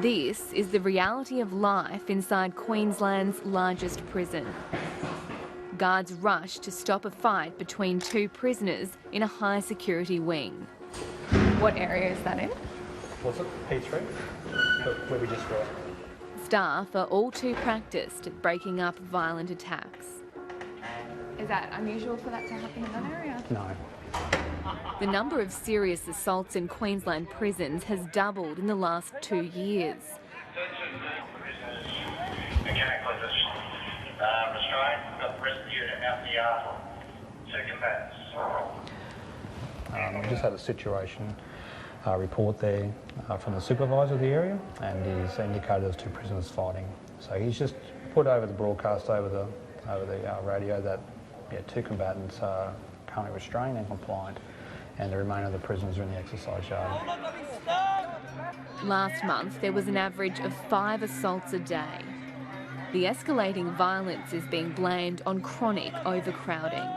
This is the reality of life inside Queensland's largest prison. Guards rush to stop a fight between two prisoners in a high-security wing. What area is that in? What's it? P3? Where we just were. Staff are all too practiced at breaking up violent attacks. Is that unusual for that to happen in that area? No. The number of serious assaults in Queensland prisons has doubled in the last 2 years. We just had a situation report there from the supervisor of the area, and he's indicated there's two prisoners fighting. So he's just put over the broadcast over the radio that two combatants are currently restrained and compliant, and the remainder of the prisoners are in the exercise yard. Last month, there was an average of 5 assaults a day. The escalating violence is being blamed on chronic overcrowding.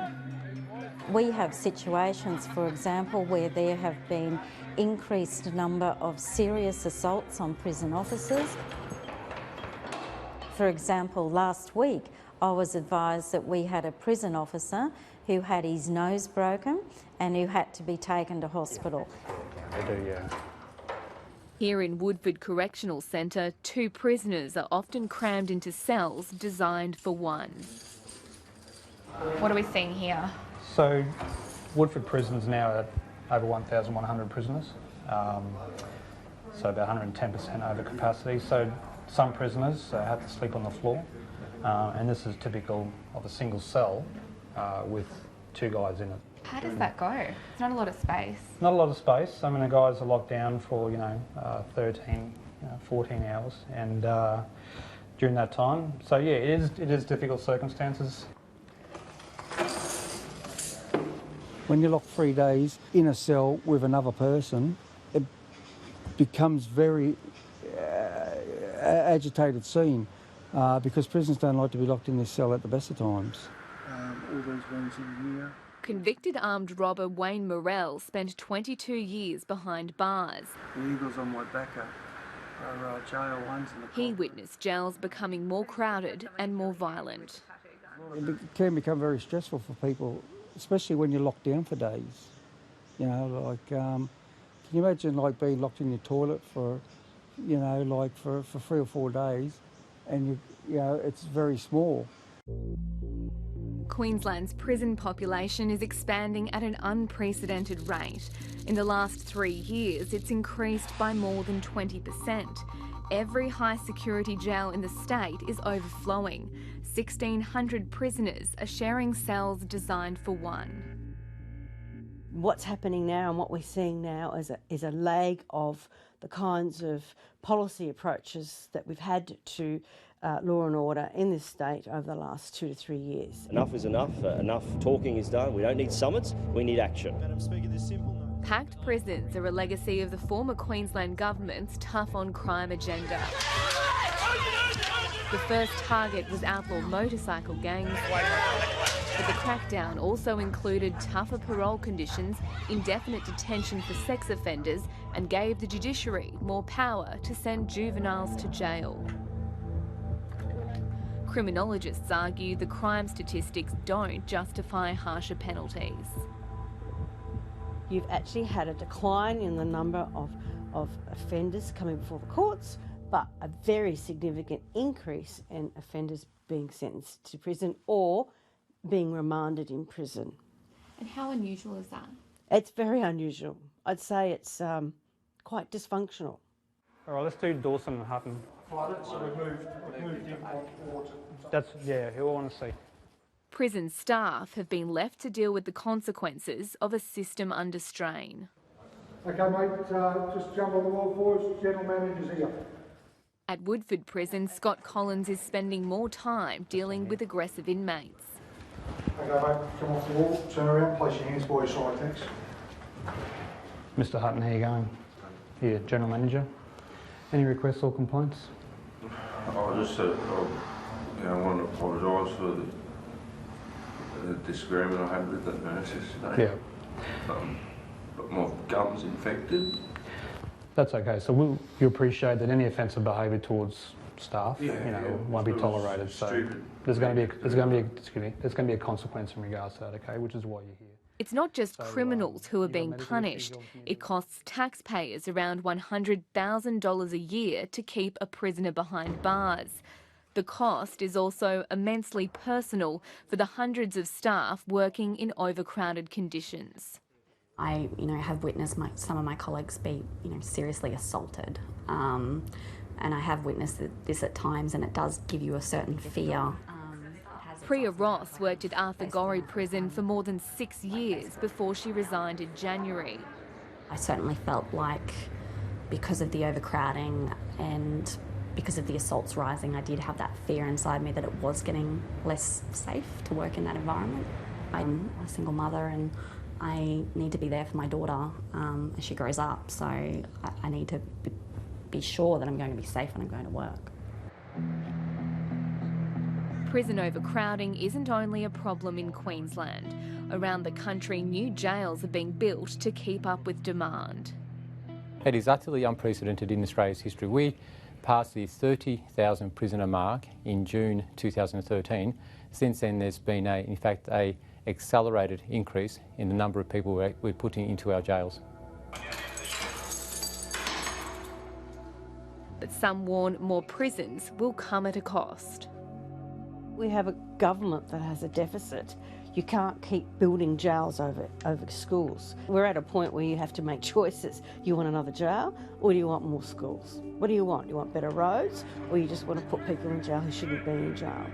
We have situations, for example, where there have been increased number of serious assaults on prison officers. For example, last week, I was advised that we had a prison officer who had his nose broken and who had to be taken to hospital. They do, yeah. Here in Woodford Correctional Centre, 2 prisoners are often crammed into cells designed for one. What are we seeing here? So Woodford Prison's now at over 1,100 prisoners, so about 110% over capacity. So some prisoners have to sleep on the floor, and this is typical of a single cell with 2 guys in it. How does that go? It's not a lot of space. Not a lot of space. I mean, the guys are locked down for 13, 14 hours, and during that time, so yeah, it is difficult circumstances. When you're locked 3 days in a cell with another person, it becomes very agitated scene because prisoners don't like to be locked in this cell at the best of times. All those ones in here. Convicted armed robber Wayne Morrell spent 22 years behind bars. The eagles on my back are jail ones. He witnessed jails becoming more crowded and more violent. It can become very stressful for people, especially when you're locked down for days. Can you imagine being locked in your toilet for, for 3 or 4 days, and it's very small. Queensland's prison population is expanding at an unprecedented rate. In the last 3 years, it's increased by more than 20%. Every high-security jail in the state is overflowing. 1,600 prisoners are sharing cells designed for one. What's happening now and what we're seeing now is a lag of the kinds of policy approaches that we've had to law and order in this state over the last 2 to 3 years. Enough is enough. Enough talking is done. We don't need summits, we need action. Packed prisons are a legacy of the former Queensland Government's tough-on-crime agenda. The first target was outlaw motorcycle gangs, but the crackdown also included tougher parole conditions, indefinite detention for sex offenders, and gave the judiciary more power to send juveniles to jail. Criminologists argue the crime statistics don't justify harsher penalties. You've actually had a decline in the number of offenders coming before the courts, but a very significant increase in offenders being sentenced to prison or being remanded in prison. And how unusual is that? It's very unusual. I'd say it's quite dysfunctional. All right, let's do Dawson and Hutton. So we've moved in water. Who I want to see. Prison staff have been left to deal with the consequences of a system under strain. Okay, mate, just jump on the wall for us. General manager's here. At Woodford Prison, Scott Collins is spending more time dealing with aggressive inmates. Okay, mate, come off the wall, turn around, place your hands by your side, thanks. Mr. Hutton, how you going? Here, General Manager. Any requests or complaints? I just I want to apologise for the disagreement I had with that nurse yesterday. Yeah. But my gum's infected. That's okay. So you appreciate that any offensive behaviour towards staff, won't be tolerated. So there's going to be a consequence in regards to that. Okay, which is why you're here. It's not just criminals who are being punished. It costs taxpayers around $100,000 a year to keep a prisoner behind bars. The cost is also immensely personal for the hundreds of staff working in overcrowded conditions. I, have witnessed some of my colleagues be, seriously assaulted, and I have witnessed this at times, and it does give you a certain fear. Priya Ross worked at Arthur Gorrie Prison for more than 6 years before she resigned in January. I certainly felt like, because of the overcrowding and because of the assaults rising, I did have that fear inside me that it was getting less safe to work in that environment. I'm a single mother and I need to be there for my daughter as she grows up, so I need to be sure that I'm going to be safe when I'm going to work. Prison overcrowding isn't only a problem in Queensland. Around the country, new jails are being built to keep up with demand. It is utterly unprecedented in Australia's history. We passed the 30,000 prisoner mark in June 2013. Since then, there's been, in fact, an accelerated increase in the number of people we're putting into our jails. But some warn more prisons will come at a cost. We have a government that has a deficit. You can't keep building jails over schools. We're at a point where you have to make choices. You want another jail or do you want more schools? What do you want? Do you want better roads or you just want to put people in jail who shouldn't be in jail?